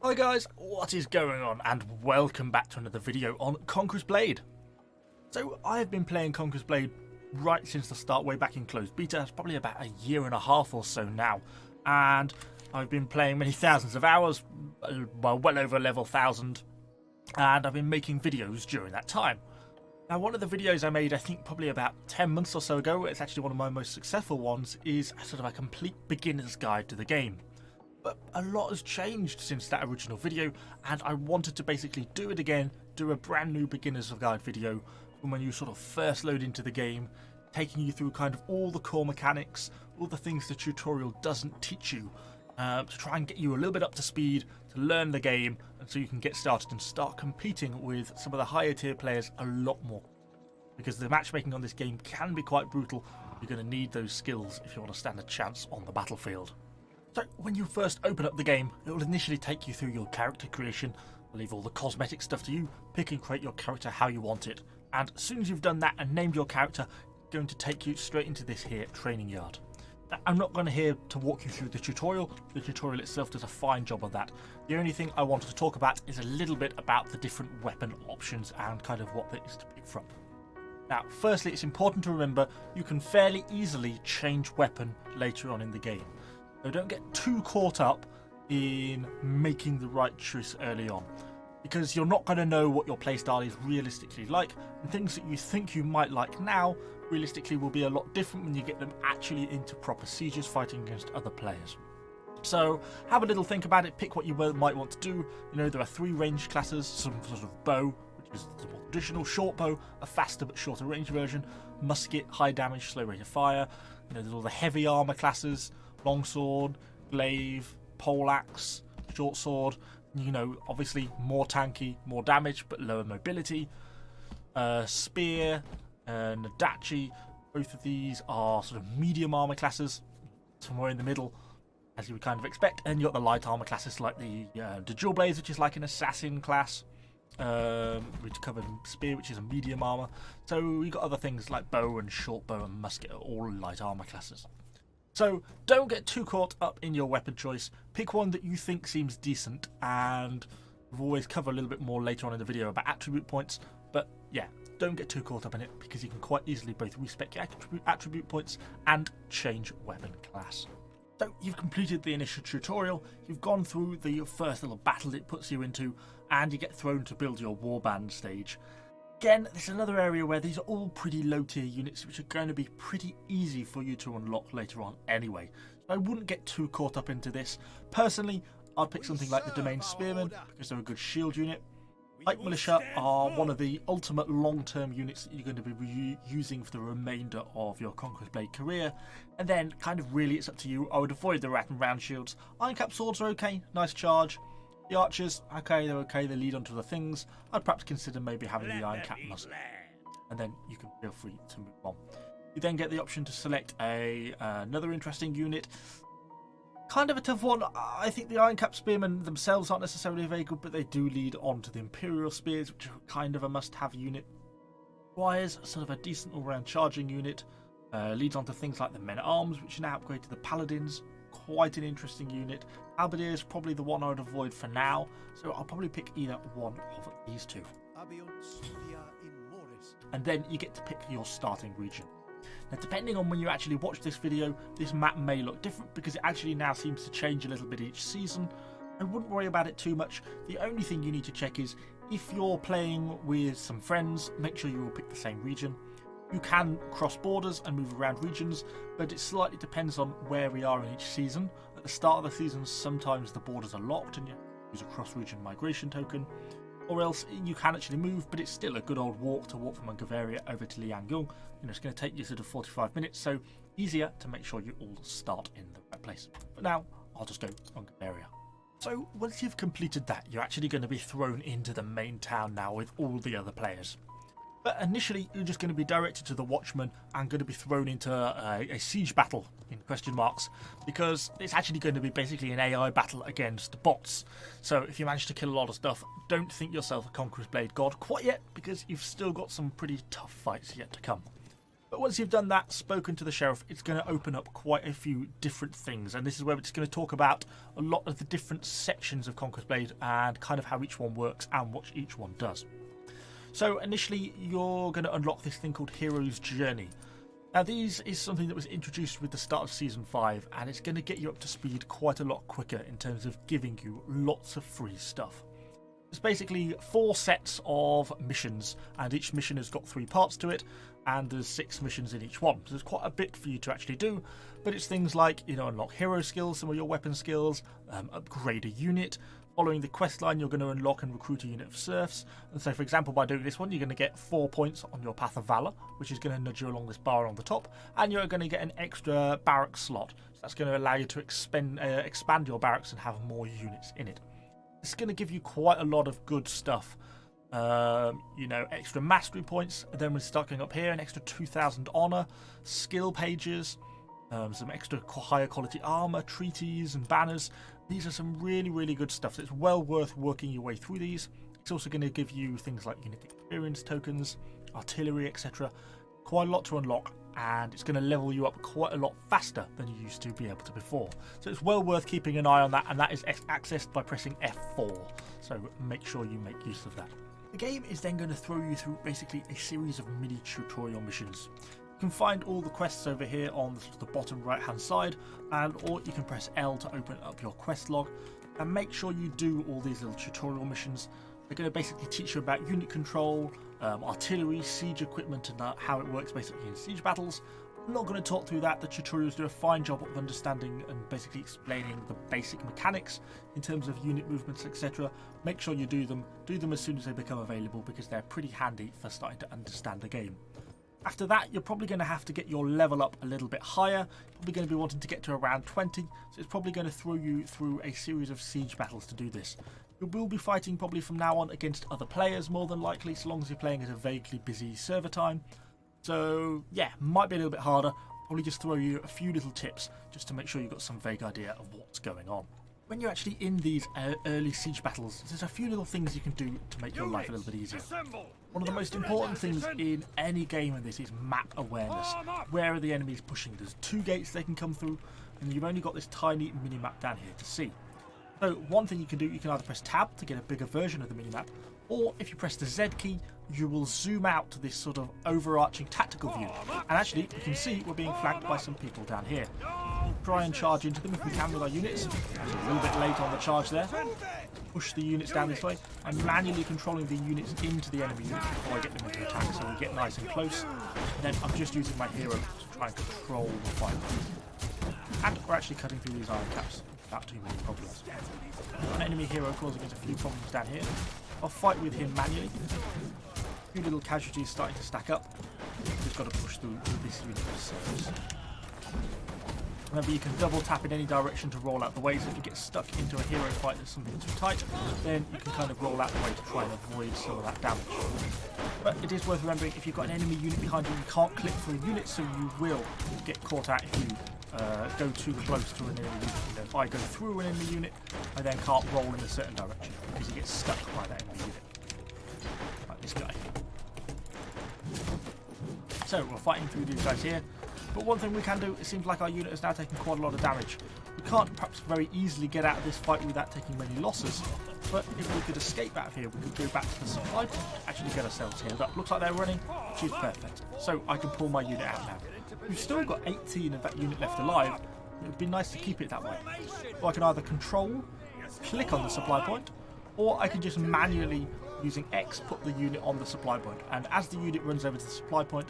Hi guys, what is going on, and welcome back to another video on Conqueror's Blade. So I have been playing Conqueror's Blade right since the start, way back in closed beta. It's probably about a year and a half or so now, and I've been playing many thousands of hours, well over level 1000, and I've been making videos during that time. Now, one of the videos I made, I think probably about 10 months or so ago, it's actually one of my most successful ones, is sort of a complete beginner's guide to the game. But a lot has changed since that original video, and I wanted to basically do it again, do a brand new beginner's guide video from when you sort of first load into the game, taking you through kind of all the core mechanics, all the things the tutorial doesn't teach you, to try and get you a little bit up to speed, to learn the game, and so you can get started and start competing with some of the higher tier players a lot more. Because the matchmaking on this game can be quite brutal. You're going to need those skills if you want to stand a chance on the battlefield. So when you first open up the game, it will initially take you through your character creation, leave all the cosmetic stuff to you, pick and create your character how you want it, and as soon as you've done that and named your character, it's going to take you straight into this here training yard. Now, I'm not going to here to walk you through the tutorial itself does a fine job of that. The only thing I wanted to talk about is a little bit about the different weapon options and kind of what there is to pick from. Now, firstly, it's important to remember you can fairly easily change weapon later on in the game. So don't get too caught up in making the right choice early on, because you're not going to know what your playstyle is realistically like, and things that you think you might like now realistically will be a lot different when you get them actually into proper sieges fighting against other players. So have a little think about it, pick what you might want to do. You know, there are 3 range classes, some sort of bow, which is the more traditional short bow, a faster but shorter range version, musket, high damage, slow rate of fire. You know, there's all the heavy armor classes, longsword, glaive, poleaxe, short sword. You know, obviously more tanky, more damage, but lower mobility. Spear and Nadachi. Both of these are sort of medium armor classes, somewhere in the middle, as you would kind of expect. And you got the light armor classes like the dual blades, which is like an assassin class. We've covered spear, which is a medium armor. So we got other things like bow and short bow and musket, are all light armor classes. So don't get too caught up in your weapon choice. Pick one that you think seems decent, and we'll always cover a little bit more later on in the video about attribute points. But yeah, don't get too caught up in it, because you can quite easily both respec your attribute points and change weapon class. So you've completed the initial tutorial, you've gone through the first little battle it puts you into, and you get thrown to build your warband stage. Again, there's another area where these are all pretty low tier units which are going to be pretty easy for you to unlock later on anyway. So I wouldn't get too caught up into this. Personally, I'd pick something like the Domain Spearmen because they're a good shield unit. Light Militia are one of the ultimate long-term units that you're going to be using for the remainder of your Conqueror's Blade career. And then, kind of really, it's up to you. I would avoid the Rat and Round shields. Iron Cap swords are okay, nice charge. The archers, okay, they're okay, they lead onto the things. I'd perhaps consider maybe having the Iron Cap musket, and then you can feel free to move on. You then get the option to select another interesting unit. Kind of a tough one. I think the Iron Cap Spearmen themselves aren't necessarily very good, but they do lead on to the Imperial Spears, which are kind of a must-have unit. Requires sort of a decent all-round charging unit. Leads on to things like the Men-at-Arms, which now upgrade to the Paladins. Quite an interesting unit. Halberdier is probably the one I would avoid for now, so I'll probably pick either one of these two. And then you get to pick your starting region. Now, depending on when you actually watch this video, this map may look different because it actually now seems to change a little bit each season. I wouldn't worry about it too much. The only thing you need to check is if you're playing with some friends, make sure you all pick the same region. You can cross borders and move around regions, but it slightly depends on where we are in each season. At the start of the season, sometimes the borders are locked and you use a cross-region migration token, or else you can actually move, but it's still a good old walk from Bavaria over to Liangyong. You know, it's going to take you sort of 45 minutes, so easier to make sure you all start in the right place. But now, I'll just go on Bavaria. So once you've completed that, you're actually going to be thrown into the main town now with all the other players. But initially, you're just going to be directed to the Watchman and going to be thrown into a siege battle, in question marks, because it's actually going to be basically an AI battle against bots. So if you manage to kill a lot of stuff, don't think yourself a Conqueror's Blade god quite yet, because you've still got some pretty tough fights yet to come. But once you've done that, spoken to the sheriff, it's going to open up quite a few different things. And this is where we're just going to talk about a lot of the different sections of Conqueror's Blade and kind of how each one works and what each one does. So initially, you're going to unlock this thing called Hero's Journey. Now, this is something that was introduced with the start of Season 5, and it's going to get you up to speed quite a lot quicker in terms of giving you lots of free stuff. It's basically 4 sets of missions, and each mission has got 3 parts to it, and there's 6 missions in each one. So there's quite a bit for you to actually do, but it's things like, unlock hero skills, some of your weapon skills, upgrade a unit. Following the quest line, you're going to unlock and recruit a unit of serfs. And so, for example, by doing this one, you're going to get 4 points on your Path of Valor, which is going to nudge you along this bar on the top, and you're going to get an extra barracks slot. So that's going to allow you to expand your barracks and have more units in it. It's going to give you quite a lot of good stuff. Extra mastery points. And then we start going up here, an extra 2,000 honor, skill pages, some extra higher quality armor, treaties, and banners. These are some really, really good stuff. So it's well worth working your way through these. It's also going to give you things like unit experience tokens, artillery, etc. Quite a lot to unlock, and it's going to level you up quite a lot faster than you used to be able to before. So it's well worth keeping an eye on that, and that is accessed by pressing F4. So make sure you make use of that. The game is then going to throw you through basically a series of mini tutorial missions. You can find all the quests over here on the bottom right hand side, or you can press L to open up your quest log, and make sure you do all these little tutorial missions. They're going to basically teach you about unit control, artillery, siege equipment, and how it works basically in siege battles. I'm not going to talk through that. The tutorials do a fine job of understanding and basically explaining the basic mechanics in terms of unit movements, etc. Make sure you do them as soon as they become available, because they're pretty handy for starting to understand the game. After that, you're probably going to have to get your level up a little bit higher. Probably going to be wanting to get to around 20, so it's probably going to throw you through a series of siege battles to do this. You will be fighting probably from now on against other players, more than likely, so long as you're playing at a vaguely busy server time. So yeah, might be a little bit harder. Probably just throw you a few little tips just to make sure you've got some vague idea of what's going on. When you're actually in these early siege battles, there's a few little things you can do to make your life a little bit easier. One of the most important things in any game in this is map awareness. Where are the enemies pushing? There's 2 gates they can come through, and you've only got this tiny mini-map down here to see. So one thing you can do, you can either press tab to get a bigger version of the mini-map, or if you press the Z key, you will zoom out to this sort of overarching tactical view. And actually, you can see we're being flanked by some people down here. Try and charge into them if we can with our units. A little bit late on the charge there. Push the units down this way. I'm manually controlling the units into the enemy units before I get them into attack, so we get nice and close. And then I'm just using my hero to try and control the fight. And we're actually cutting through these iron caps without too many problems. An enemy hero causing us a few problems down here. I'll fight with him manually. A few little casualties starting to stack up. Just got to push through this unit of serfs. Remember, you can double tap in any direction to roll out the way, so if you get stuck into a hero fight that's something too tight, then you can kind of roll out the way to try and avoid some of that damage. But it is worth remembering, if you've got an enemy unit behind you, you can't clip through units, so you will get caught out if you go too close to an enemy unit. If I go through an enemy unit, I then can't roll in a certain direction, because you get stuck by that enemy unit. Like this guy. So we're fighting through these guys here. But one thing we can do, it seems like our unit has now taken quite a lot of damage. We can't perhaps very easily get out of this fight without taking many losses, but if we could escape out of here, we could go back to the supply point to actually get ourselves healed up. Looks like they're running, which is perfect. So I can pull my unit out now. We've still got 18 of that unit left alive. It would be nice to keep it that way. So I can either control, click on the supply point, or I can just manually, using X, put the unit on the supply point. And as the unit runs over to the supply point,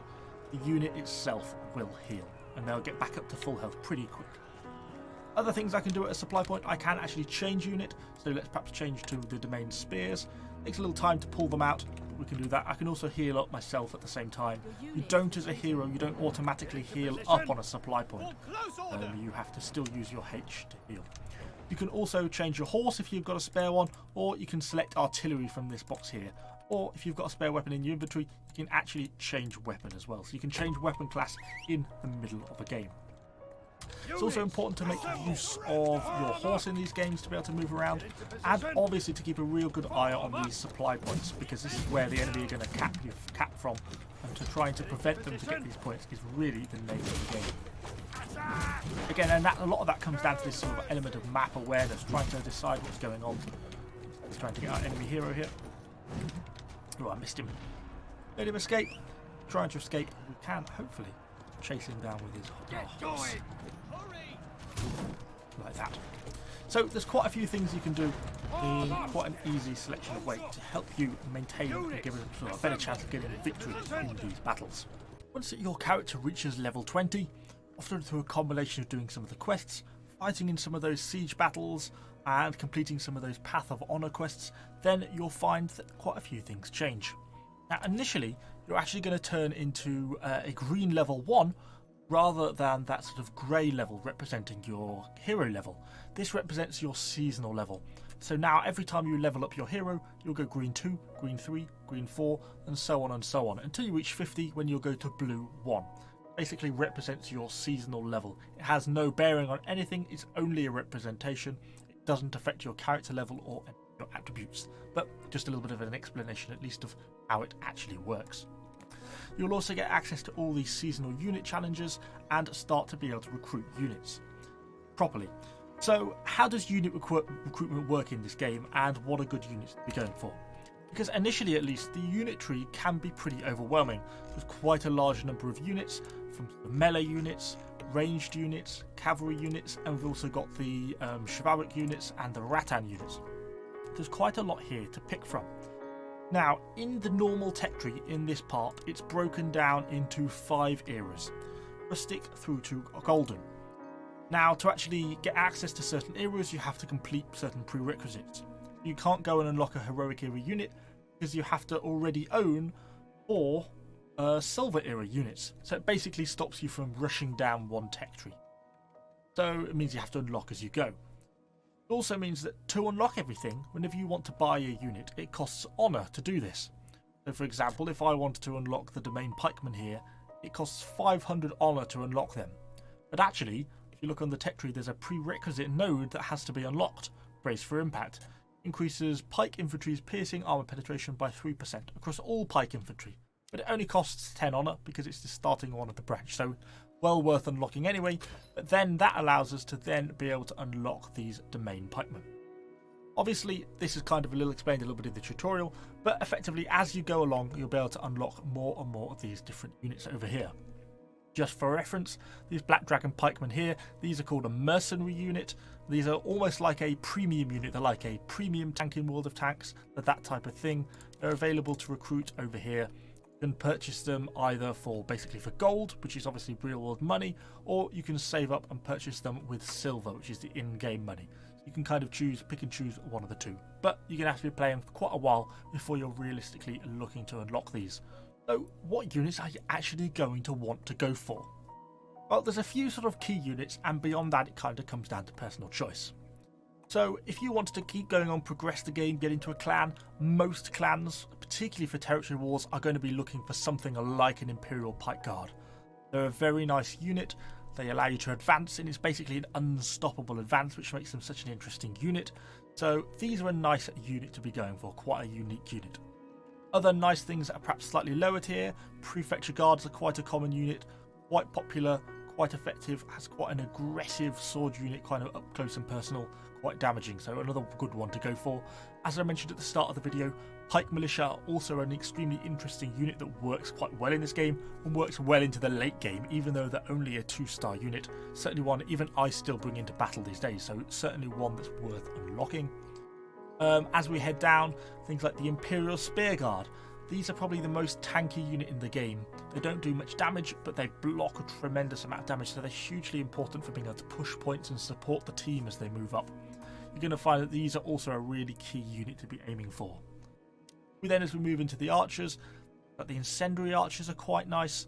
the unit itself will heal, and they'll get back up to full health pretty quick. Other things I can do at a supply point, I can actually change unit, so let's perhaps change to the domain spears. Takes a little time to pull them out, but we can do that. I can also heal up myself at the same time. You don't, as a hero, you don't automatically heal up on a supply point. You have to still use your H to heal. You can also change your horse if you've got a spare one, or you can select artillery from this box here. Or if you've got a spare weapon in your inventory, you can actually change weapon as well. So you can change weapon class in the middle of a game. It's also important to make use of your horse in these games to be able to move around, and obviously to keep a real good eye on these supply points, because this is where the enemy are going to cap from, and to trying to prevent them to get these points is really the name of the game. Again, and a lot of that comes down to this sort of element of map awareness, trying to decide what's going on. He's trying to get our enemy hero here. Oh, I missed him. Let him escape. Trying to escape. We can hopefully chase him down with his horse. Like that. So there's quite a few things you can do in quite an easy selection of ways to help you maintain and give a better chance of getting a victory in these battles. Once your character reaches level 20, often through a combination of doing some of the quests, fighting in some of those siege battles, and completing some of those Path of Honor quests, then you'll find that quite a few things change. Now initially, you're actually going to turn into a green level 1 rather than that sort of grey level representing your hero level. This represents your seasonal level. So now every time you level up your hero, you'll go green 2, green 3, green 4, and so on until you reach 50, when you'll go to blue 1. Basically represents your seasonal level. It has no bearing on anything, it's only a representation. It doesn't affect your character level or any of your attributes, but just a little bit of an explanation at least of how it actually works. You'll also get access to all these seasonal unit challenges and start to be able to recruit units properly. So how does unit recruitment work in this game, and what are good units to be going for? Because initially at least, the unit tree can be pretty overwhelming. There's quite a large number of units, from melee units, ranged units, cavalry units, and we've also got the chivalric units and the rattan units. There's quite a lot here to pick from. Now, in the normal tech tree in this part, it's broken down into 5 eras, rustic through to golden. Now, to actually get access to certain eras, you have to complete certain prerequisites. You can't go and unlock a heroic era unit because you have to already own 4 silver era units. So it basically stops you from rushing down one tech tree. So it means you have to unlock as you go. It also means that to unlock everything, whenever you want to buy a unit, it costs honour to do this. So for example, if I wanted to unlock the Domain Pikemen here, it costs 500 honour to unlock them. But actually, if you look on the tech tree, there's a prerequisite node that has to be unlocked. Brace for Impact. Increases Pike Infantry's piercing armour penetration by 3% across all Pike Infantry. But it only costs 10 honour because it's the starting one of the branch. So well worth unlocking anyway, but then that allows us to then be able to unlock these Domain Pikemen. Obviously, this is kind of explained a little bit in the tutorial, but effectively as you go along, you'll be able to unlock more and more of these different units over here. Just for reference, these Black Dragon Pikemen here, these are called a mercenary unit. These are almost like a premium unit. They're like a premium tank in World of Tanks, that type of thing. They're available to recruit over here. You can purchase them either for gold, which is obviously real world money, or you can save up and purchase them with silver, which is the in-game money. So you can kind of pick and choose one of the two. But you're going to have to be playing for quite a while before you're realistically looking to unlock these. So what units are you actually going to want to go for? Well, there's a few sort of key units, and beyond that it kind of comes down to personal choice. So if you wanted to keep going on, progress the game, get into a clan, most clans, particularly for territory wars, are going to be looking for something like an Imperial Pike Guard. They're a very nice unit. They allow you to advance, and it's basically an unstoppable advance, which makes them such an interesting unit. So these are a nice unit to be going for, quite a unique unit. Other nice things that are perhaps slightly lower tier, Prefecture Guards are quite a common unit, quite popular, quite effective, has quite an aggressive sword unit, kind of up close and personal, quite damaging, so another good one to go for. As I mentioned at the start of the video, Pike Militia are also an extremely interesting unit that works quite well in this game and works well into the late game, even though they're only a 2-star unit. Certainly one even I still bring into battle these days, so certainly one that's worth unlocking. As we head down, things like the Imperial Spear Guard. These are probably the most tanky unit in the game. They don't do much damage, but they block a tremendous amount of damage, so they're hugely important for being able to push points and support the team as they move up. You're going to find that these are also a really key unit to be aiming for. As we move into the archers, the Incendiary Archers are quite nice.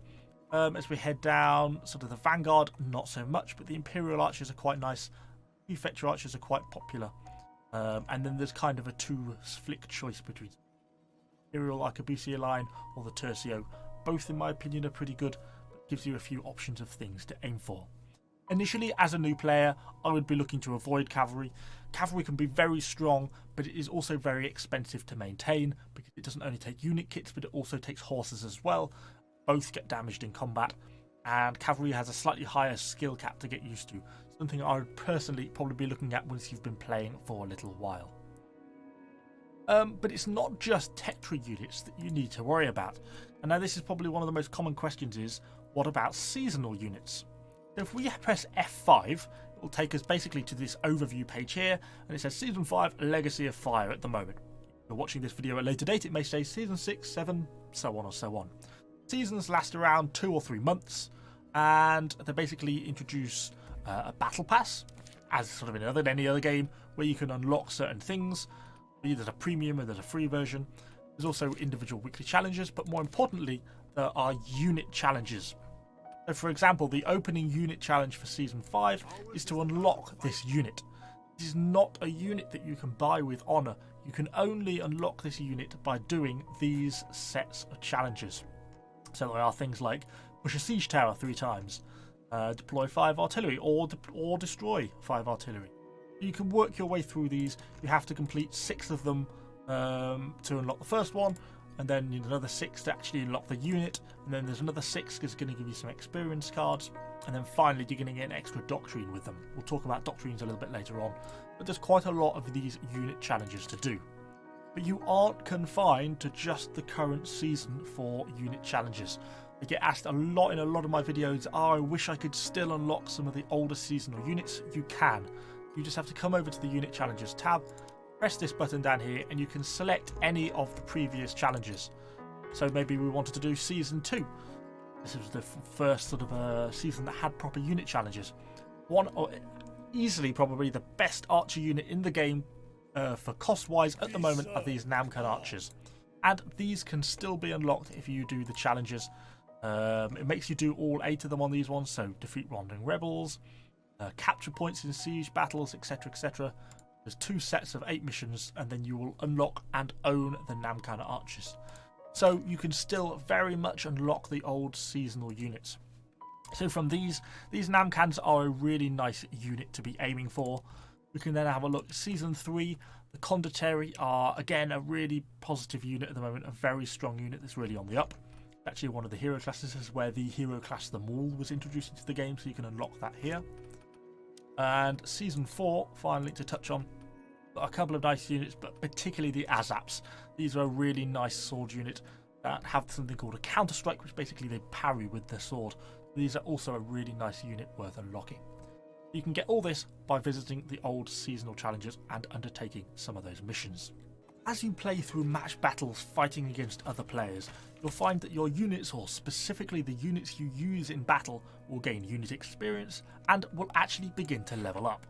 As we head down, sort of the Vanguard, not so much, but the Imperial Archers are quite nice. Prefecture Archers are quite popular. And then there's kind of a 2-flick choice between Imperial Arquebusier line or the Tercio. Both, in my opinion, are pretty good, but gives you a few options of things to aim for. Initially, as a new player, I would be looking to avoid cavalry. Cavalry can be very strong, but it is also very expensive to maintain because it doesn't only take unit kits, but it also takes horses as well. Both get damaged in combat, and cavalry has a slightly higher skill cap to get used to. Something I would personally probably be looking at once you've been playing for a little while. But it's not just Tetra units that you need to worry about. And now this is probably one of the most common questions is, what about seasonal units? So if we press F5, it will take us basically to this overview page here, and it says Season 5 Legacy of Fire at the moment. If you're watching this video at a later date, it may say Season 6, 7, so on or so on. Seasons last around 2 or 3 months, and they basically introduce a battle pass, as sort of in any other game, where you can unlock certain things. There's a premium and there's a free version. There's also individual weekly challenges, but more importantly, there are unit challenges. So for example, the opening unit challenge for Season 5 is to unlock this unit. This is not a unit that you can buy with honour. You can only unlock this unit by doing these sets of challenges. So there are things like push a siege tower 3 times, deploy 5 artillery, or destroy 5 artillery. You can work your way through these. You have to complete 6 of them to unlock the first one, and then you need another 6 to actually unlock the unit, and then there's another 6 that's going to give you some experience cards, and then finally you're going to get an extra doctrine with them. We'll talk about doctrines a little bit later on, but there's quite a lot of these unit challenges to do. But you aren't confined to just the current season for unit challenges. I get asked a lot in a lot of my videos, I wish I could still unlock some of the older seasonal units. You can. You just have to come over to the unit challenges tab, press this button down here, and you can select any of the previous challenges. So maybe we wanted to do Season 2. This was the first sort of season that had proper unit challenges. One, or easily probably the best archer unit in the game for cost-wise at the moment are these Namkan archers. And these can still be unlocked if you do the challenges. It makes you do all 8 of them on these ones, so defeat wandering rebels, capture points in siege battles, etc, etc. There's 2 sets of 8 missions, and then you will unlock and own the Namkan archers. So you can still very much unlock the old seasonal units. So from these Namkans are a really nice unit to be aiming for. We can then have a look. Season 3, the Condottieri are again a really positive unit at the moment, a very strong unit that's really on the up. Actually one of the hero classes is where the hero class the Maul was introduced into the game, so you can unlock that here. And Season 4, finally to touch on, a couple of nice units, but particularly the Azaps. These are a really nice sword unit that have something called a counter strike, which basically they parry with their sword. These are also a really nice unit worth unlocking. You can get all this by visiting the old seasonal challenges and undertaking some of those missions. As you play through match battles fighting against other players, you'll find that your units, or specifically the units you use in battle, will gain unit experience and will actually begin to level up.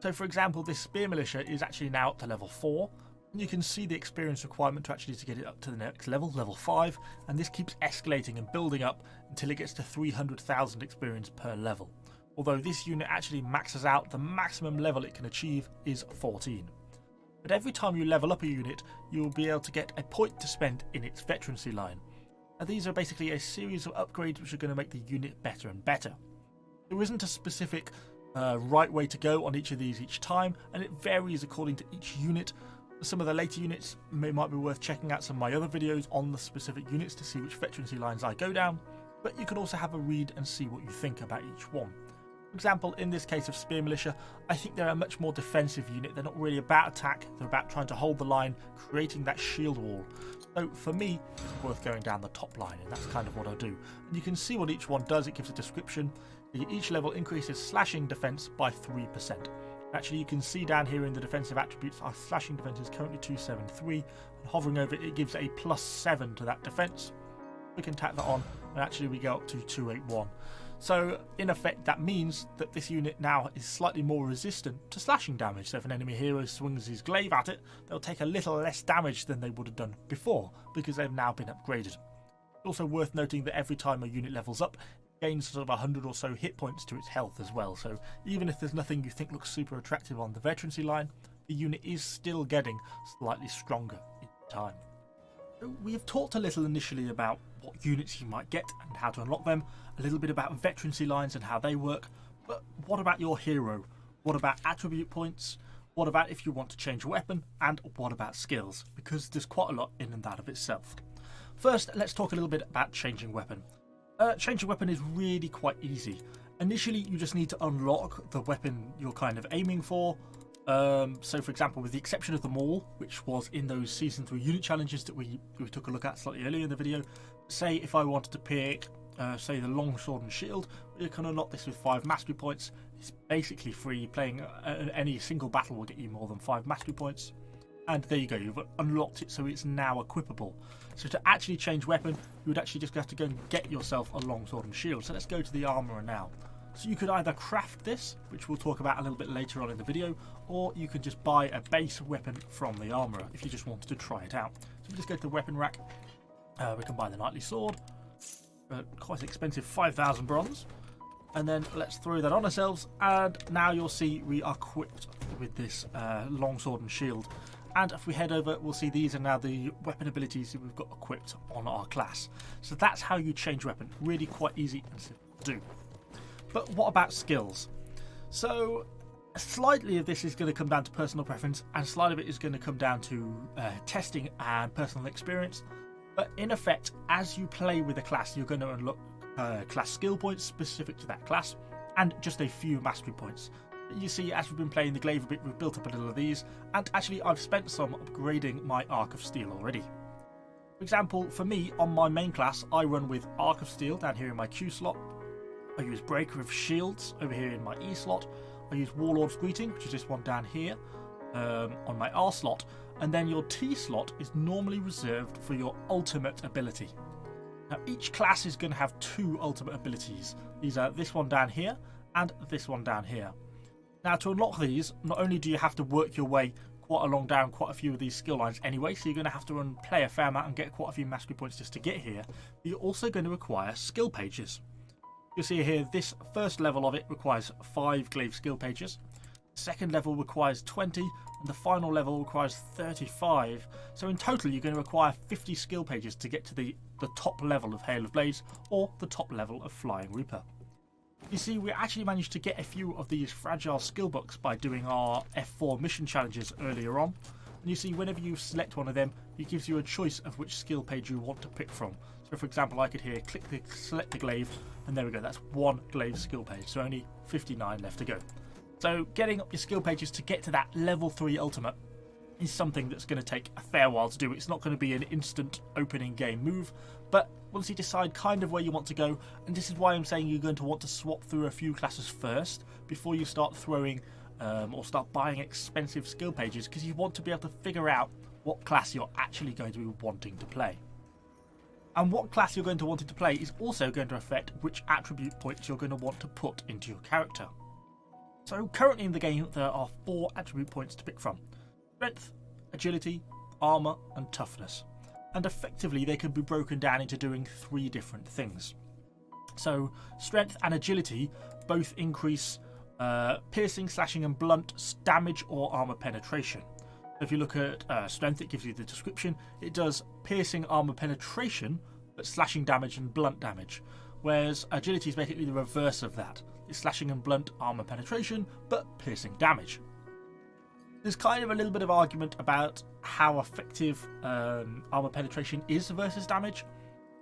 So for example, this Spear Militia is actually now up to level 4, and you can see the experience requirement to get it up to the next level, level 5, and this keeps escalating and building up until it gets to 300,000 experience per level. Although this unit actually maxes out, the maximum level it can achieve is 14. But every time you level up a unit, you will be able to get a point to spend in its veterancy line. Now these are basically a series of upgrades which are going to make the unit better and better. There isn't a specific right way to go on each of these each time, and it varies according to each unit. Some of the later units might be worth checking out some of my other videos on the specific units to see which veterancy lines I go down, but you can also have a read and see what you think about each one. For example, in this case of Spear Militia, I think they're a much more defensive unit. They're not really about attack, they're about trying to hold the line, creating that shield wall. So for me, it's worth going down the top line, and that's kind of what I do. And you can see what each one does. It gives a description. Each level increases slashing defense by 3%. Actually, you can see down here in the defensive attributes, our slashing defense is currently 273, and hovering over it, it gives a +7 to that defense. We can tap that on, and actually we go up to 281. So in effect, that means that this unit now is slightly more resistant to slashing damage. So if an enemy hero swings his glaive at it, they'll take a little less damage than they would have done before, because they've now been upgraded. It's also worth noting that every time a unit levels up, it gains sort of 100 or so hit points to its health as well. So even if there's nothing you think looks super attractive on the veterancy line, the unit is still getting slightly stronger in time. So we have talked a little initially about what units you might get and how to unlock them, a little bit about veterancy lines and how they work. But what about your hero? What about attribute points? What about if you want to change weapon? And what about skills? Because there's quite a lot in and that of itself. First, let's talk a little bit about changing weapon. Changing weapon is really quite easy. Initially, you just need to unlock the weapon you're kind of aiming for. So for example, with the exception of the Maul, which was in those Season 3 unit challenges that we took a look at slightly earlier in the video, say if I wanted to pick, say the Long Sword and Shield, you can unlock this with 5 mastery points. It's basically free. Playing any single battle will get you more than 5 mastery points. And there you go, you've unlocked it, so it's now equipable. So to actually change weapon, you would actually just have to go and get yourself a Long Sword and Shield. So let's go to the Armourer now. So you could either craft this, which we'll talk about a little bit later on in the video, or you could just buy a base weapon from the Armourer if you just wanted to try it out. So we just go to the weapon rack, we can buy the Knightly Sword, quite expensive, 5,000 bronze, and then let's throw that on ourselves, and now you'll see we are equipped with this Long Sword and Shield. And if we head over, we'll see these are now the weapon abilities that we've got equipped on our class. So that's how you change weapon, really quite easy and simple to do. But what about skills? So slightly of this is going to come down to personal preference, and slightly of it is going to come down to testing and personal experience. But in effect, as you play with a class, you're going to unlock class skill points specific to that class, and just a few mastery points. You see, as we've been playing the glaive a bit, we've built up a little of these, and actually I've spent some upgrading my Arc of Steel already. For example, for me, on my main class, I run with Arc of Steel down here in my Q slot. I use Breaker of Shields over here in my E slot. I use Warlord's Greeting, which is this one down here, on my R slot. And then your T slot is normally reserved for your ultimate ability. Now each class is going to have 2 ultimate abilities. These are this one down here and this one down here. Now to unlock these, not only do you have to work your way quite along down quite a few of these skill lines anyway, so you're going to have to play a fair amount and get quite a few mastery points just to get here, but you're also going to require skill pages. You'll see here, this first level of it requires 5 glaive skill pages. The second level requires 20, and the final level requires 35. So in total, you're going to require 50 skill pages to get to the top level of Hail of Blades, or the top level of Flying Reaper. You see, we actually managed to get a few of these fragile skill books by doing our F4 mission challenges earlier on. And you see, whenever you select one of them, it gives you a choice of which skill page you want to pick from. So for example, I could here select the glaive, and there we go, that's 1 glaive skill page, so only 59 left to go. So getting up your skill pages to get to that level 3 ultimate is something that's going to take a fair while to do. It's not going to be an instant opening game move, but once you decide kind of where you want to go, and this is why I'm saying you're going to want to swap through a few classes first before you start throwing or start buying expensive skill pages, because you want to be able to figure out what class you're actually going to be wanting to play. And what class you're going to want to play is also going to affect which attribute points you're going to want to put into your character. So currently in the game there are 4 attribute points to pick from: Strength, Agility, Armour and Toughness. And effectively they can be broken down into doing 3 different things. So Strength and Agility both increase piercing, slashing and blunt damage or armour penetration. If you look at Strength, it gives you the description. It does piercing, armour penetration, but slashing damage and blunt damage. Whereas Agility is basically the reverse of that. It's slashing and blunt armour penetration, but piercing damage. There's kind of a little bit of argument about how effective armour penetration is versus damage.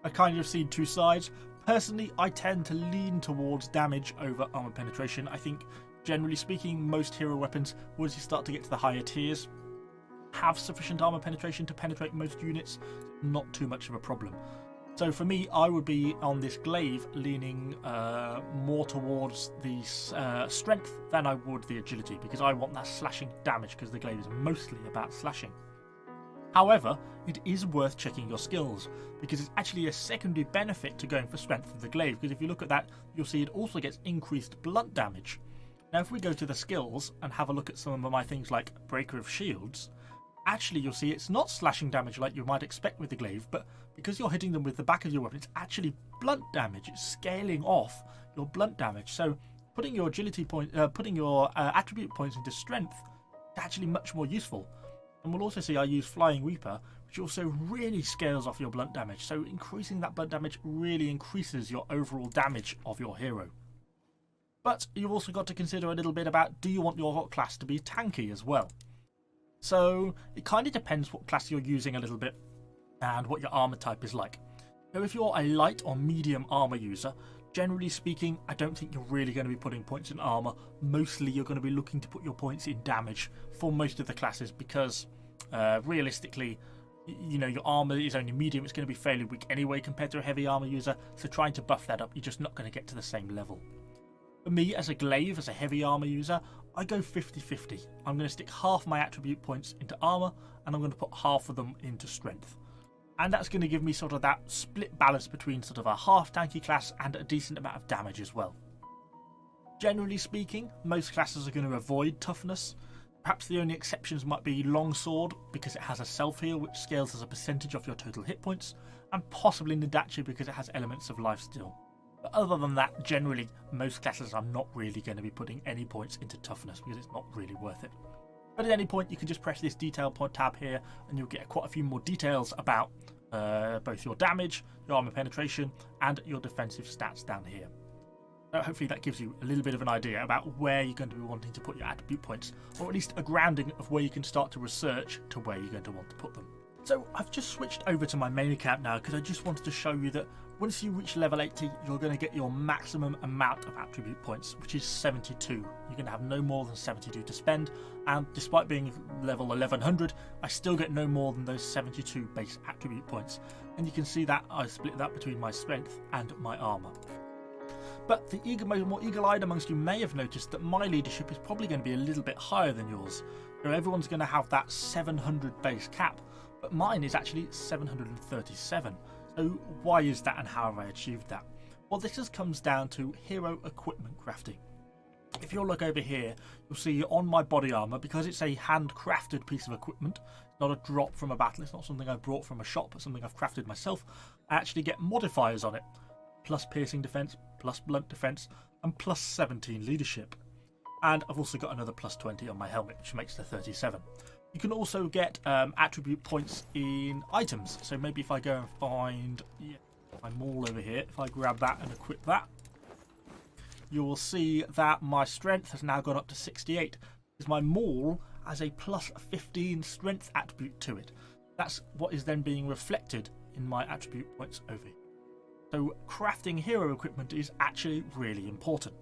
I kind of seen 2 sides. Personally, I tend to lean towards damage over armour penetration. I think, generally speaking, most hero weapons, once you start to get to the higher tiers, have sufficient armour penetration to penetrate most units. Not too much of a problem. So for me, I would be on this glaive leaning more towards the strength than I would the agility, because I want that slashing damage, because the glaive is mostly about slashing. However, it is worth checking your skills, because it's actually a secondary benefit to going for strength with the glaive, because if you look at that, you'll see it also gets increased blunt damage. Now if we go to the skills and have a look at some of my things like Breaker of Shields, actually you'll see it's not slashing damage like you might expect with the glaive, but because you're hitting them with the back of your weapon, it's actually blunt damage. It's scaling off your blunt damage. So putting your agility point, attribute points into strength is actually much more useful. And we'll also see I use Flying Reaper, which also really scales off your blunt damage. So increasing that blunt damage really increases your overall damage of your hero. But you've also got to consider a little bit about, do you want your class to be tanky as well? So it kind of depends what class you're using a little bit and what your armor type is like. So if you're a light or medium armor user, generally speaking, I don't think you're really going to be putting points in armor. Mostly you're going to be looking to put your points in damage for most of the classes because realistically, you know, your armor is only medium. It's going to be fairly weak anyway compared to a heavy armor user. So trying to buff that up, you're just not going to get to the same level. For me, as a glaive, as a heavy armor user, I go 50-50. I'm going to stick half my attribute points into armor, and I'm going to put half of them into strength. And that's going to give me sort of that split balance between sort of a half tanky class and a decent amount of damage as well. Generally speaking, most classes are going to avoid toughness. Perhaps the only exceptions might be longsword, because it has a self-heal which scales as a percentage of your total hit points, and possibly Nidachi because it has elements of lifesteal. But other than that, generally, most classes are not really going to be putting any points into toughness because it's not really worth it. But at any point, you can just press this detail point tab here and you'll get quite a few more details about both your damage, your armor penetration, and your defensive stats down here. So hopefully that gives you a little bit of an idea about where you're going to be wanting to put your attribute points, or at least a grounding of where you can start to research to where you're going to want to put them. So I've just switched over to my main account now because I just wanted to show you that once you reach level 80, you're going to get your maximum amount of attribute points, which is 72. You're going to have no more than 72 to spend, and despite being level 1100, I still get no more than those 72 base attribute points. And you can see that I split that between my strength and my armor. But the more eagle-eyed amongst you may have noticed that my leadership is probably going to be a little bit higher than yours. So everyone's going to have that 700 base cap, but mine is actually 737. So why is that and how have I achieved that? Well, this just comes down to hero equipment crafting. If you look over here, you'll see on my body armor, because it's a handcrafted piece of equipment, not a drop from a battle, it's not something I brought from a shop, but something I've crafted myself, I actually get modifiers on it. Plus piercing defense, plus blunt defense, and plus 17 leadership. And I've also got another plus 20 on my helmet, which makes the 37. You can also get attribute points in items. So maybe if I go and find my maul over here, if I grab that and equip that, you will see that my strength has now gone up to 68. Because my maul has a plus 15 strength attribute to it. That's what is then being reflected in my attribute points over here. So crafting hero equipment is actually really important.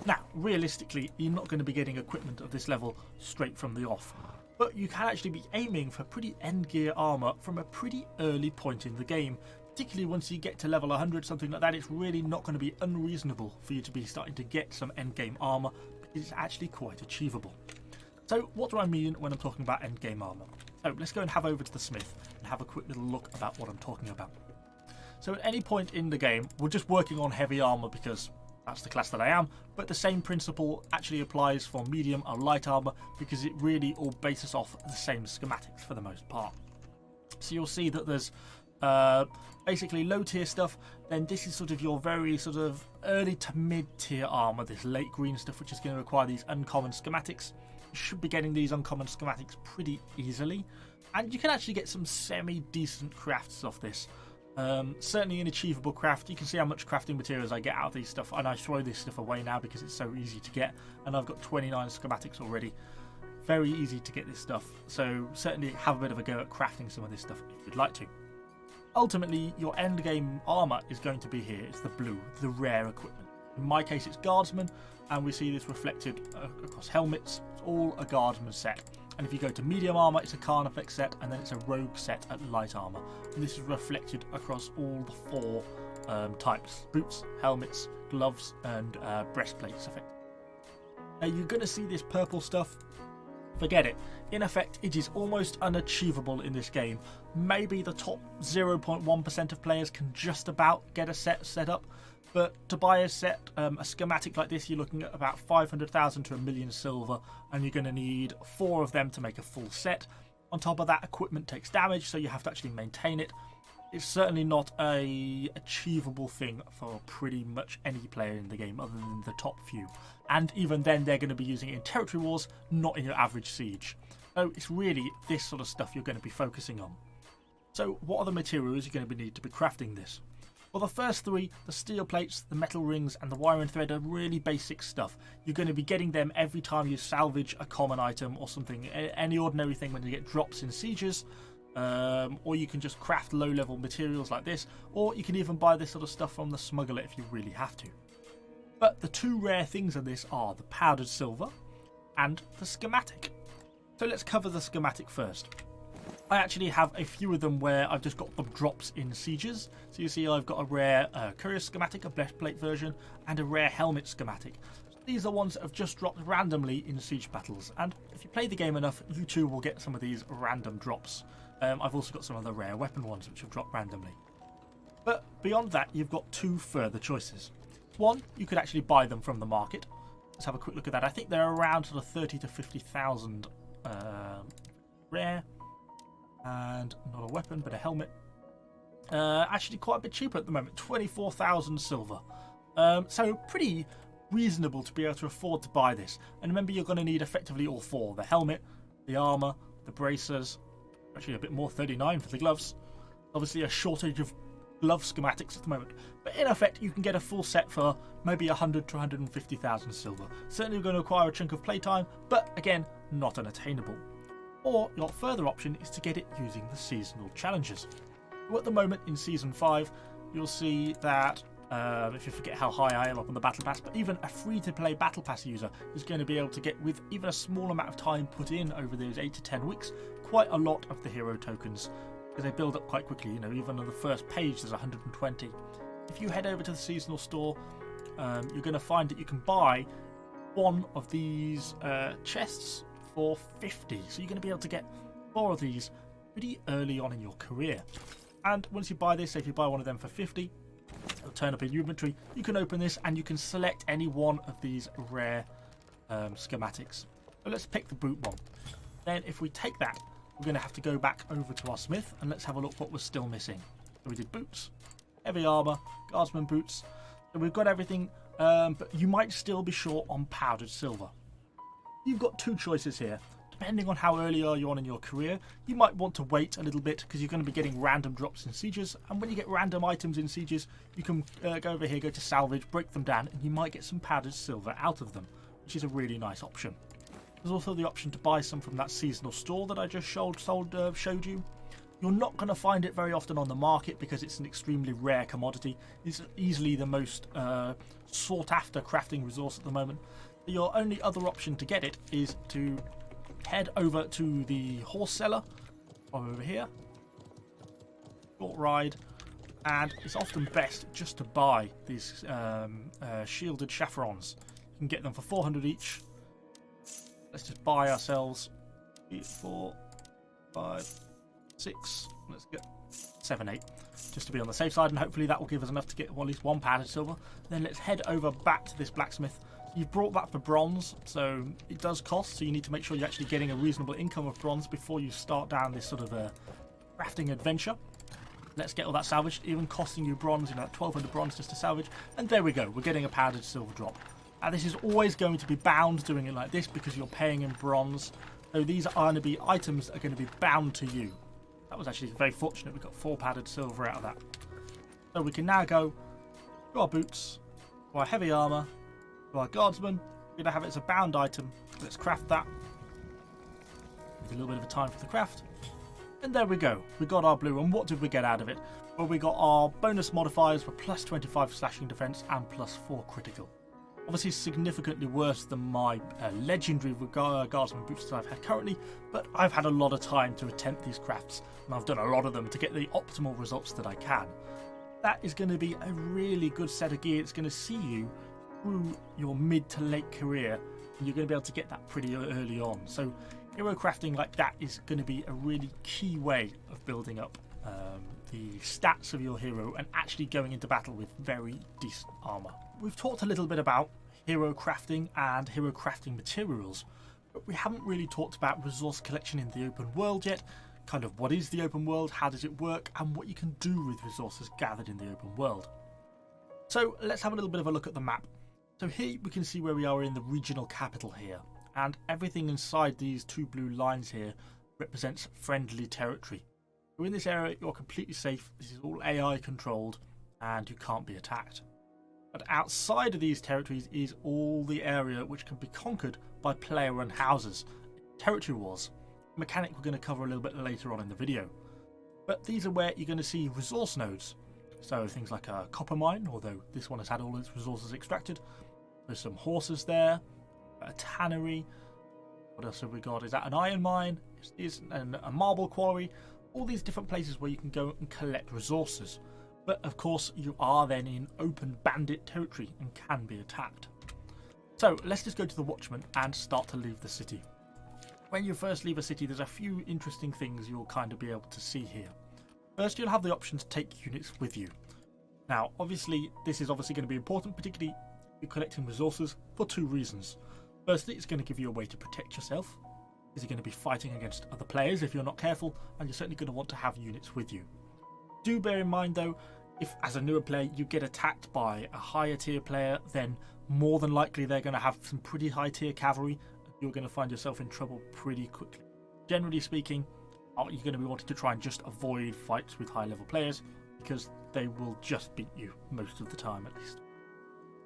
Now, realistically, you're not going to be getting equipment of this level straight from the off, but you can actually be aiming for pretty end gear armor from a pretty early point in the game. Particularly once you get to level 100, something like that, it's really not going to be unreasonable for you to be starting to get some end game armor, because it's actually quite achievable. So what do I mean when I'm talking about end game armor? So let's go and have over to the smith and have a quick little look about what I'm talking about. So at any point in the game, we're just working on heavy armor because that's the class that I am, but the same principle actually applies for medium or light armor because it really all bases off the same schematics for the most part. So you'll see that there's basically low tier stuff, then this is sort of your very sort of early to mid tier armor, this late green stuff which is going to require these uncommon schematics. You should be getting these uncommon schematics pretty easily, and you can actually get some semi-decent crafts off this. Certainly an achievable craft. You can see how much crafting materials I get out of these stuff, and I throw this stuff away now because it's so easy to get, and I've got 29 schematics already. Very easy to get this stuff, so certainly have a bit of a go at crafting some of this stuff if you'd like to. Ultimately, your end game armor is going to be here. It's the blue, the rare equipment. In my case, it's guardsman, and we see this reflected across helmets. It's all a guardsman set. And if you go to medium armor, it's a Carnifex set, and then it's a rogue set at light armor. And this is reflected across all the four types: boots, helmets, gloves, and breastplates. Now you're going to see this purple stuff. Forget it. In effect, it is almost unachievable in this game. Maybe the top 0.1% of players can just about get a set up. But to buy a set, a schematic like this, you're looking at about 500,000 to 1 million silver, and you're going to need 4 of them to make a full set. On top of that, equipment takes damage, so you have to actually maintain it. It's certainly not a achievable thing for pretty much any player in the game other than the top few. And even then, they're going to be using it in territory wars, not in your average siege. So it's really this sort of stuff you're going to be focusing on. So what are the materials you're going to need to be crafting this? Well, the first three, the steel plates, the metal rings and the wire and thread, are really basic stuff. You're going to be getting them every time you salvage a common item or something, any ordinary thing when you get drops in sieges. Or you can just craft low-level materials like this, or you can even buy this sort of stuff from the smuggler if you really have to. But the two rare things in this are the powdered silver and the schematic. So let's cover the schematic first. I actually have a few of them where I've just got the drops in sieges. So you see I've got a rare courier schematic, a breastplate version, and a rare helmet schematic. These are ones that have just dropped randomly in siege battles, and if you play the game enough, you too will get some of these random drops. I've also got some of the rare weapon ones which have dropped randomly. But beyond that, you've got two further choices. One, you could actually buy them from the market. Let's have a quick look at that. I think they're around sort of 30 to 50,000 rare. And not a weapon, but a helmet. Actually quite a bit cheaper at the moment, 24,000 silver. So pretty reasonable to be able to afford to buy this. And remember, you're going to need effectively all four. The helmet, the armour, the bracers. Actually a bit more, 39 for the gloves. Obviously a shortage of glove schematics at the moment. But in effect, you can get a full set for maybe 100 to 150,000 silver. Certainly going to require a chunk of playtime, but again, not unattainable. Or your further option is to get it using the seasonal challenges. So at the moment in Season 5, you'll see that, if you forget how high I am up on the Battle Pass, but even a free-to-play Battle Pass user is going to be able to get, with even a small amount of time put in over those 8 to 10 weeks, quite a lot of the hero tokens, because they build up quite quickly. You know, even on the first page there's 120. If you head over to the seasonal store, you're going to find that you can buy one of these chests for 50, so you're going to be able to get 4 of these pretty early on in your career. And once you buy this, if you buy one of them for 50, it'll turn up in your inventory. You can open this and you can select any one of these rare schematics. So let's pick the boot one. Then if we take that, we're going to have to go back over to our smith and let's have a look what was still missing. So we did boots, heavy armour, guardsman boots. So we've got everything, but you might still be short on powdered silver. You've got two choices here. Depending on how early are you on in your career, you might want to wait a little bit because you're going to be getting random drops in sieges, and when you get random items in sieges, you can go over here, go to salvage, break them down, and you might get some powdered silver out of them, which is a really nice option. There's also the option to buy some from that seasonal store that I just showed you. You're not going to find it very often on the market because it's an extremely rare commodity. It's easily the most sought after crafting resource at the moment. Your only other option to get it is to head over to the horse seller over here, short ride, and it's often best just to buy these shielded chaperons. You can get them for 400 each. Let's just buy ourselves 4, 5, 6, let's get 7, 8, just to be on the safe side, and hopefully that will give us enough to get at least 1 powdered silver. Then let's head over back to this blacksmith. You've brought that for bronze, so it does cost, so you need to make sure you're actually getting a reasonable income of bronze before you start down this sort of crafting adventure. Let's get all that salvaged, even costing you bronze, 1200 bronze just to salvage, and there we go, we're getting a powdered silver drop. And this is always going to be bound doing it like this because you're paying in bronze, so these are going to be items that are going to be bound to you. That was actually very fortunate, we got 4 powdered silver out of that. So we can now go to our boots, to our heavy armour, to our guardsman. We're going to have it as a bound item. Let's craft that. With a little bit of a time for the craft. And there we go. We got our blue. And what did we get out of it? Well, we got our bonus modifiers for plus 25 slashing defense and plus 4 critical. Obviously significantly worse than my legendary guardsman boots that I've had currently, but I've had a lot of time to attempt these crafts, and I've done a lot of them to get the optimal results that I can. That is going to be a really good set of gear. It's going to see you through your mid to late career, and you're going to be able to get that pretty early on. So hero crafting like that is going to be a really key way of building up the stats of your hero and actually going into battle with very decent armor. We've talked a little bit about hero crafting and hero crafting materials, but we haven't really talked about resource collection in the open world yet. Kind of what is the open world, how does it work, and what you can do with resources gathered in the open world. So let's have a little bit of a look at the map. So here we can see where we are in the regional capital here, and everything inside these 2 blue lines here represents friendly territory. So in this area you're completely safe. This is all AI controlled, and you can't be attacked. But outside of these territories is all the area which can be conquered by player-run houses, territory wars, a mechanic we're going to cover a little bit later on in the video. But these are where you're going to see resource nodes, so things like a copper mine, although this one has had all its resources extracted. There's some horses there, a tannery. What else have we got? Is that an iron mine? Is a marble quarry? All these different places where you can go and collect resources. But of course you are then in open bandit territory and can be attacked. So let's just go to the Watchman and start to leave the city. When you first leave a city, there's a few interesting things you'll kind of be able to see here. First, you'll have the option to take units with you. Now obviously this is going to be important, particularly if you're collecting resources, for two reasons. Firstly, it's going to give you a way to protect yourself, because you're going to be fighting against other players if you're not careful, and you're certainly going to want to have units with you. Do bear in mind though, if as a newer player you get attacked by a higher tier player, then more than likely they're going to have some pretty high tier cavalry, and you're going to find yourself in trouble pretty quickly. Generally speaking, you're going to be wanting to try and just avoid fights with high level players, because they will just beat you most of the time at least.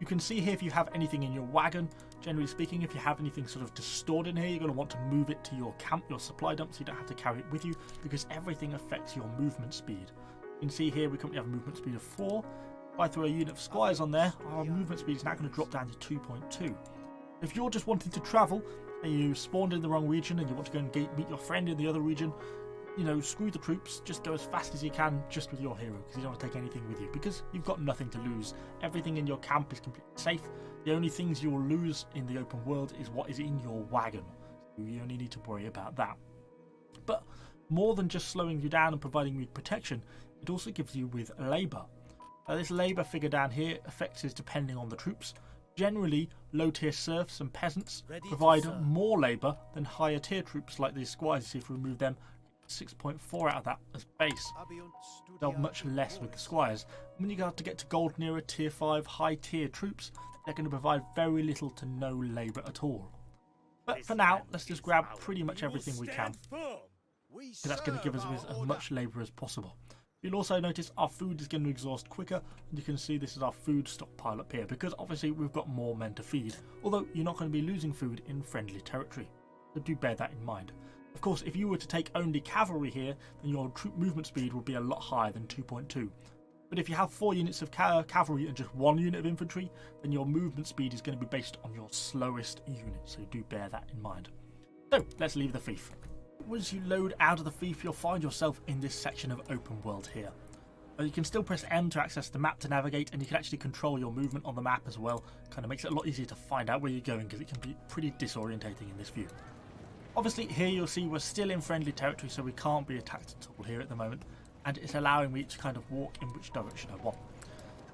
You can see here if you have anything in your wagon. Generally speaking, if you have anything sort of stored in here, you're going to want to move it to your camp, your supply dump, so you don't have to carry it with you, because everything affects your movement speed. You can see here we currently have a movement speed of 4. If I throw a unit of squires on there, our movement speed is now going to drop down to 2.2. If you're just wanting to travel and you spawned in the wrong region and you want to go and meet your friend in the other region, you know, screw the troops, just go as fast as you can just with your hero, because you don't want to take anything with you, because you've got nothing to lose. Everything in your camp is completely safe. The only things you will lose in the open world is what is in your wagon. So you only need to worry about that. But more than just slowing you down and providing you with protection, it also gives you with labour. This labour figure down here affects is depending on the troops. Generally, low tier serfs and peasants provide more labour than higher tier troops like these squires. See if we remove them, 6.4 out of that as base. They'll much less with the squires. When you start to get to gold nearer tier 5 high tier troops, they're going to provide very little to no labour at all. But for now, let's just grab pretty much everything we can, because that's going to give us as much labour as possible. You'll also notice our food is going to exhaust quicker, and you can see this is our food stockpile up here, because obviously we've got more men to feed, although you're not going to be losing food in friendly territory, so do bear that in mind. Of course, if you were to take only cavalry here, then your troop movement speed would be a lot higher than 2.2. But if you have 4 units of cavalry and just 1 unit of infantry, then your movement speed is going to be based on your slowest unit, so do bear that in mind. So, let's leave the Fief. Once you load out of the Fief, you'll find yourself in this section of open world here. You can still press M to access the map to navigate, and you can actually control your movement on the map as well. Kind of makes it a lot easier to find out where you're going, because it can be pretty disorientating in this view. Obviously here you'll see we're still in friendly territory, so we can't be attacked at all here at the moment, and it's allowing me to kind of walk in which direction I want.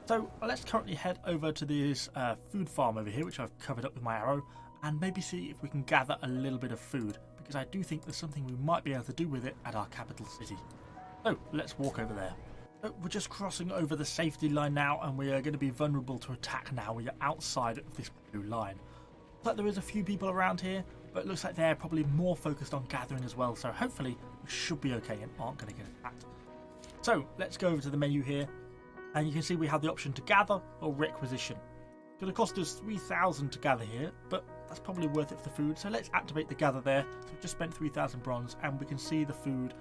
So let's currently head over to this food farm over here, which I've covered up with my arrow, and maybe see if we can gather a little bit of food, because I do think there's something we might be able to do with it at our capital city. So let's walk over there. So we're just crossing over the safety line now, and we are going to be vulnerable to attack now. We are outside of this blue line. Looks like there is a few people around here, but it looks like they're probably more focused on gathering as well, so hopefully we should be okay and aren't going to get attacked. So let's go over to the menu here, and you can see we have the option to gather or requisition. It's going to cost us 3,000 to gather here, but that's probably worth it for the food, so let's activate the gather there. So we've just spent 3,000 bronze, and we can see the food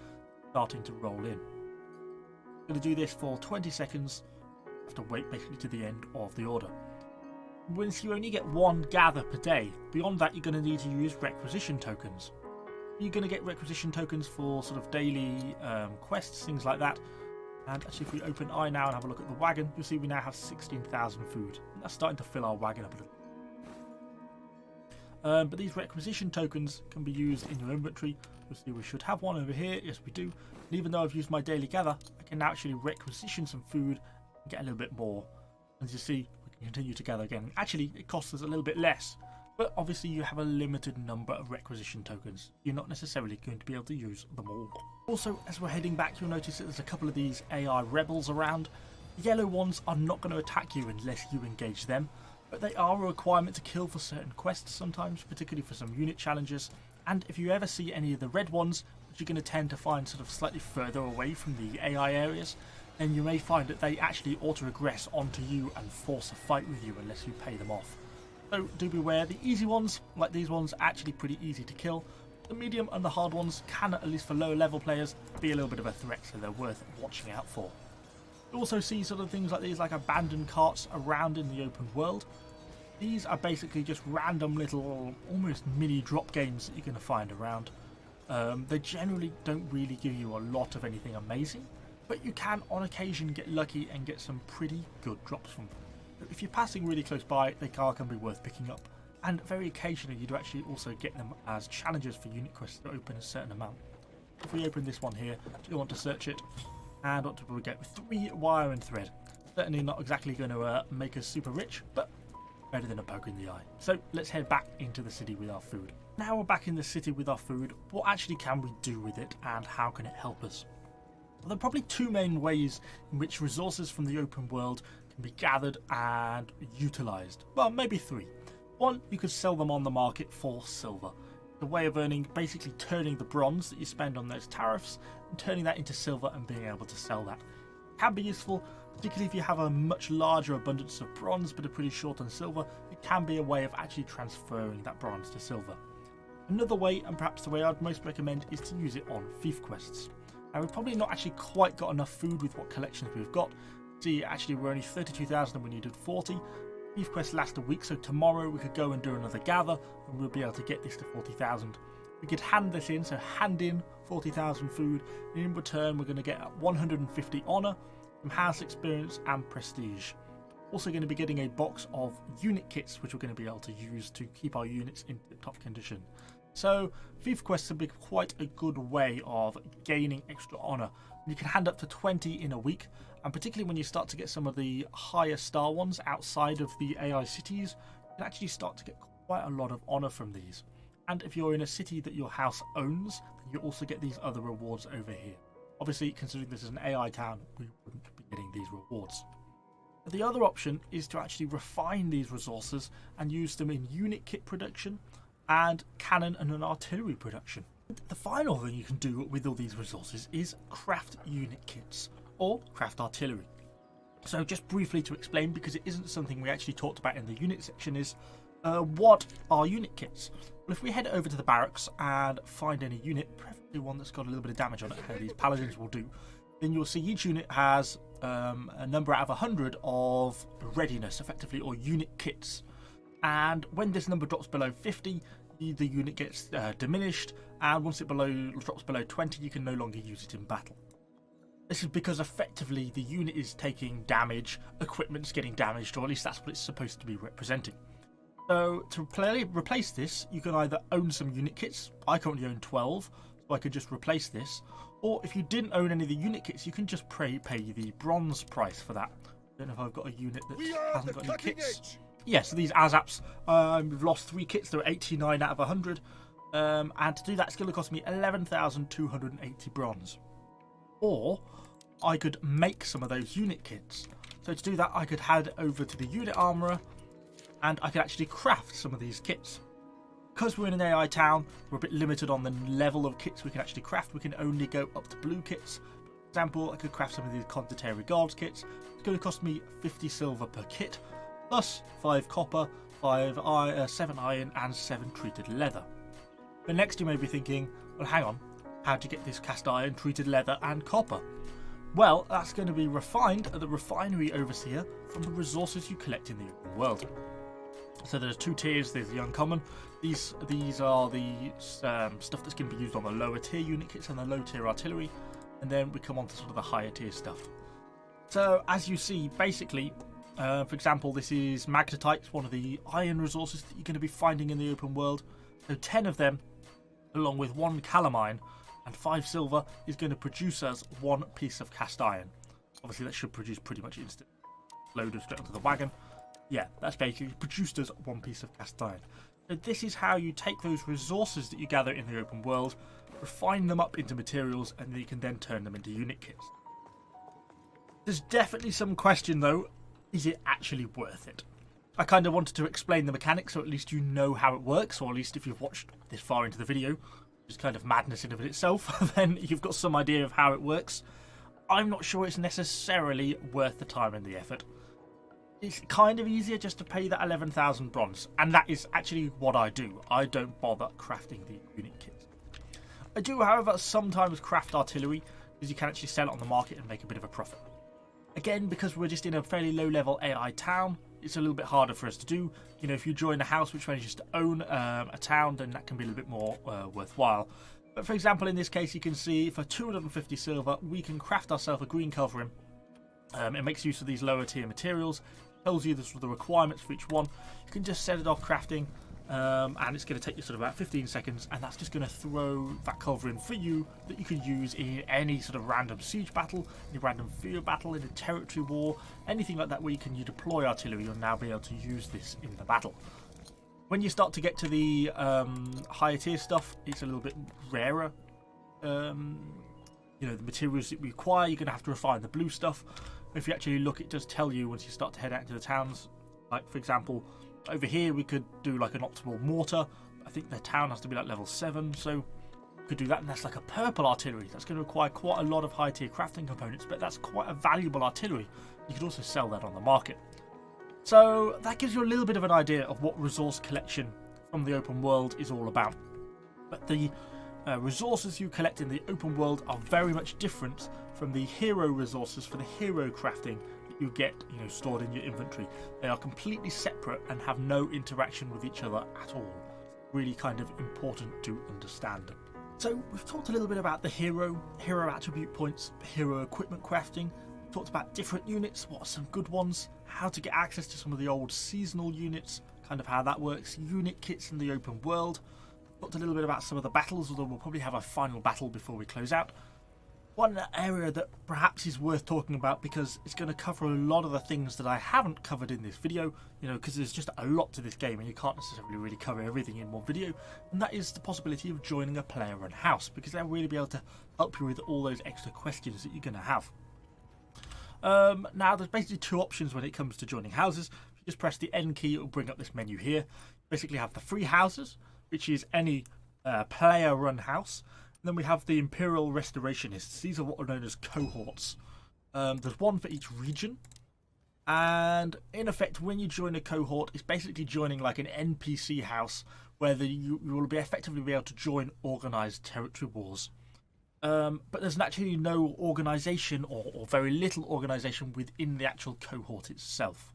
starting to roll in. I'm going to do this for 20 seconds, have to wait basically to the end of the order. Once you only get 1 gather per day, beyond that you're going to need to use requisition tokens. You're going to get requisition tokens for sort of daily quests, things like that. And actually if we open I now and have a look at the wagon, you'll see we now have 16,000 food. And that's starting to fill our wagon up a little. But these requisition tokens can be used in your inventory. You'll see we should have one over here. Yes, we do. And even though I've used my daily gather, I can now actually requisition some food and get a little bit more. As you see, we can continue to gather again. Actually, it costs us a little bit less. But obviously you have a limited number of requisition tokens. You're not necessarily going to be able to use them all. Also, as we're heading back, you'll notice that there's a couple of these AI rebels around. The yellow ones are not going to attack you unless you engage them, but they are a requirement to kill for certain quests sometimes, particularly for some unit challenges. And if you ever see any of the red ones, which you're going to tend to find sort of slightly further away from the AI areas, then you may find that they actually auto-aggress onto you and force a fight with you unless you pay them off. So do beware, the easy ones, like these ones, are actually pretty easy to kill. The medium and the hard ones can, at least for lower level players, be a little bit of a threat, so they're worth watching out for. You also see sort of things like these, like abandoned carts around in the open world. These are basically just random little, almost mini drop games that you're going to find around. They generally don't really give you a lot of anything amazing, but you can on occasion get lucky and get some pretty good drops from them. If you're passing really close by, they can be worth picking up, and very occasionally you do actually also get them as challenges for unit quests that open a certain amount. If we open this one here, you want to search it, and what do we get? 3 wire and thread. Certainly not exactly going to make us super rich, but better than a poke in the eye. So let's head back into the city with our food. Now we're back in the city with our food, what actually can we do with it and how can it help us? Well, there are probably 2 main ways in which resources from the open world can be gathered and utilised. Well, maybe 3. 1, you could sell them on the market for silver. The way of earning, basically turning the bronze that you spend on those tariffs and turning that into silver and being able to sell that. Can be useful, particularly if you have a much larger abundance of bronze but are pretty short on silver. It can be a way of actually transferring that bronze to silver. Another way, and perhaps the way I'd most recommend, is to use it on Fief quests. Now, we've probably not actually quite got enough food with what collections we've got. See, actually we're only 32,000 and we needed 40. Fief quests last a week, so tomorrow we could go and do another gather and we'll be able to get this to 40,000. We could hand this in, so hand in 40,000 food, and in return we're going to get 150 honour, some house experience and prestige. Also going to be getting a box of unit kits which we're going to be able to use to keep our units in tip-top condition. So Fief quests have been quite a good way of gaining extra honour. You can hand up to 20 in a week, and particularly when you start to get some of the higher star ones outside of the AI cities, you can actually start to get quite a lot of honour from these. And if you're in a city that your house owns, then you also get these other rewards over here. Obviously, considering this is an AI town, we wouldn't be getting these rewards. But the other option is to actually refine these resources and use them in unit kit production and cannon and an artillery production. The final thing you can do with all these resources is craft unit kits or craft artillery. So just briefly to explain, because it isn't something we actually talked about in the unit section, is what are unit kits? Well, if we head over to the barracks and find any unit, preferably one that's got a little bit of damage on it, how these paladins will do, then you'll see each unit has a number out of 100 of readiness, effectively, or unit kits. And when this number drops below 50, the unit gets diminished, and once it drops below 20, you can no longer use it in battle. This is because effectively the unit is taking damage, equipment's getting damaged, or at least that's what it's supposed to be representing. So to replace this, you can either own some unit kits. I currently own 12, so I could just replace this. Or if you didn't own any of the unit kits, you can just pay the bronze price for that. I don't know if I've got a unit that hasn't got any kits. Yeah, so these ASAPs, we've lost 3 kits, they're 89 out of 100. And to do that, it's going to cost me 11,280 bronze. Or I could make some of those unit kits. So to do that, I could head over to the unit armourer and I could actually craft some of these kits. Because we're in an AI town, we're a bit limited on the level of kits we can actually craft. We can only go up to blue kits. For example, I could craft some of these Condottieri Guards kits. It's going to cost me 50 silver per kit, plus 5 copper, 7 iron and 7 treated leather. But next you may be thinking, well hang on, how do you get this cast iron, treated leather and copper? Well, that's going to be refined at the refinery overseer from the resources you collect in the open world. So there's 2 tiers. There's the uncommon. These are the stuff that's going to be used on the lower tier unit kits and the low tier artillery, and then we come on to sort of the higher tier stuff. So as you see, basically, for example, this is magnetite, one of the iron resources that you're going to be finding in the open world. So 10 of them, along with 1 calamine and 5 silver, is going to produce us 1 piece of cast iron. Obviously that should produce pretty much instant. Load it straight onto the wagon. Yeah, that's basically produced us 1 piece of cast iron. So this is how you take those resources that you gather in the open world, refine them up into materials, and you can then turn them into unit kits. There's definitely some question though, is it actually worth it? I kind of wanted to explain the mechanics so at least you know how it works, or at least if you've watched this far into the video, which is kind of madness in of itself, then you've got some idea of how it works. I'm not sure it's necessarily worth the time and the effort. It's kind of easier just to pay that 11,000 bronze, and that is actually what I do. I don't bother crafting the unit kits. I do, however, sometimes craft artillery, because you can actually sell it on the market and make a bit of a profit. Again, because we're just in a fairly low-level AI town, it's a little bit harder for us to do. You know, if you join a house which manages to own a town, then that can be a little bit more worthwhile. But for example, in this case, you can see for 250 silver, we can craft ourselves a green covering. It makes use of these lower tier materials, tells you the requirements for each one. You can just set it off crafting, and it's going to take you sort of about 15 seconds, and that's just going to throw that covering for you that you can use in any sort of random siege battle, any random field battle, in a territory war, anything like that where you deploy artillery. You'll now be able to use this in the battle. When you start to get to the higher tier stuff, it's a little bit rarer. You know, the materials that we require, you're going to have to refine the blue stuff. If you actually look, it does tell you once you start to head out into the towns. Like, for example, over here we could do like an optimal mortar. I think the town has to be like level 7, so we could do that. And that's like a purple artillery. That's going to require quite a lot of high tier crafting components, but that's quite a valuable artillery. You could also sell that on the market. So that gives you a little bit of an idea of what resource collection from the open world is all about. But the resources you collect in the open world are very much different from the hero resources for the hero crafting that you get, you know, stored in your inventory. They are completely separate and have no interaction with each other at all. Really kind of important to understand. So we've talked a little bit about the hero attribute points, hero equipment crafting. We've talked about different units, what are some good ones, how to get access to some of the old seasonal units, kind of how that works, unit kits in the open world. Talked a little bit about some of the battles, although we'll probably have a final battle before we close out. One area that perhaps is worth talking about, because it's going to cover a lot of the things that I haven't covered in this video, you know, because there's just a lot to this game and you can't necessarily really cover everything in one video, and that is the possibility of joining a player-run house, because they'll really be able to help you with all those extra questions that you're going to have. Now, there's basically two options when it comes to joining houses. If you just press the N key, it will bring up this menu here. Basically have the free houses, which is any player-run house. And then we have the Imperial Restorationists. These are what are known as cohorts. There's one for each region. And in effect, when you join a cohort, it's basically joining like an NPC house where you will be effectively be able to join organised territory wars. But there's actually no organisation or very little organisation within the actual cohort itself.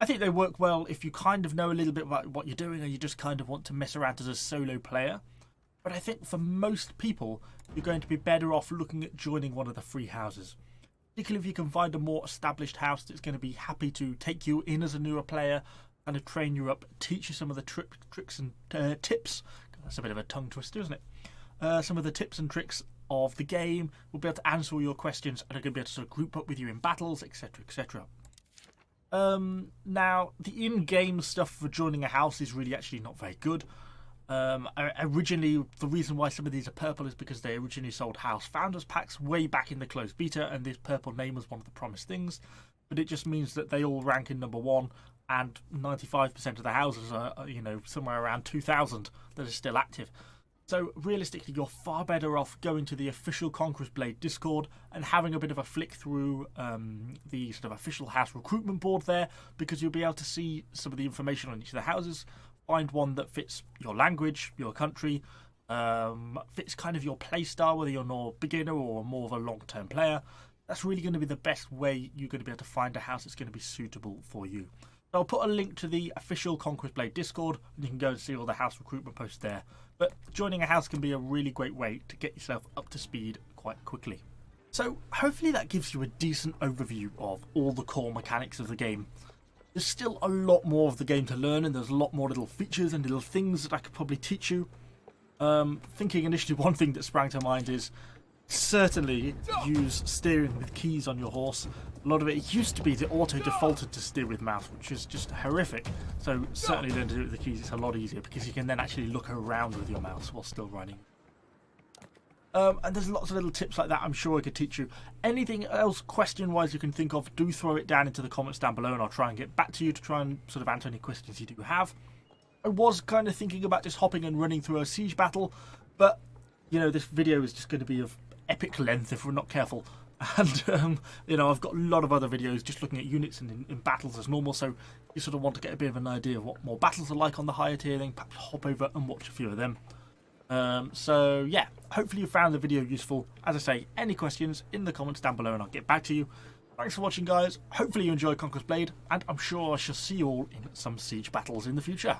I think they work well if you kind of know a little bit about what you're doing and you just kind of want to mess around as a solo player. But I think for most people, you're going to be better off looking at joining one of the free houses. Particularly if you can find a more established house that's going to be happy to take you in as a newer player, kind of train you up, teach you some of the tricks and tips. That's a bit of a tongue twister, isn't it? Some of the tips and tricks of the game. Will be able to answer all your questions and are going to be able to sort of group up with you in battles, etc, etc. Now, the in-game stuff for joining a house is really actually not very good. Originally, the reason why some of these are purple is because they originally sold house founders packs way back in the closed beta, and this purple name was one of the promised things. But it just means that they all rank in number 1, and 95% of the houses are, you know, somewhere around 2,000 that are still active. So realistically, you're far better off going to the official Conqueror's Blade Discord and having a bit of a flick through the sort of official house recruitment board there, because you'll be able to see some of the information on each of the houses, find one that fits your language, your country, fits kind of your play style, whether you're more beginner or more of a long-term player. That's really going to be the best way you're going to be able to find a house that's going to be suitable for you. So I'll put a link to the official Conqueror's Blade Discord, and you can go and see all the house recruitment posts there. But joining a house can be a really great way to get yourself up to speed quite quickly. So hopefully that gives you a decent overview of all the core mechanics of the game. There's still a lot more of the game to learn, and there's a lot more little features and little things that I could probably teach you. Thinking initially, one thing that sprang to mind is certainly use steering with keys on your horse. A lot of it used to be the auto defaulted to steer with mouse, which is just horrific. So certainly learn to do it with the keys. It's a lot easier because you can then actually look around with your mouse while still riding. And there's lots of little tips like that I'm sure I could teach you. Anything else question-wise you can think of, do throw it down into the comments down below, and I'll try and get back to you to try and sort of answer any questions you do have. I was kind of thinking about just hopping and running through a siege battle, but, you know, this video is just going to be of epic length if we're not careful. And, you know, I've got a lot of other videos just looking at units in battles as normal, so you sort of want to get a bit of an idea of what more battles are like on the higher tier, then perhaps hop over and watch a few of them. So, yeah, hopefully you found the video useful. As I say, any questions in the comments down below and I'll get back to you. Thanks for watching, guys. Hopefully you enjoyed Conqueror's Blade, and I'm sure I shall see you all in some siege battles in the future.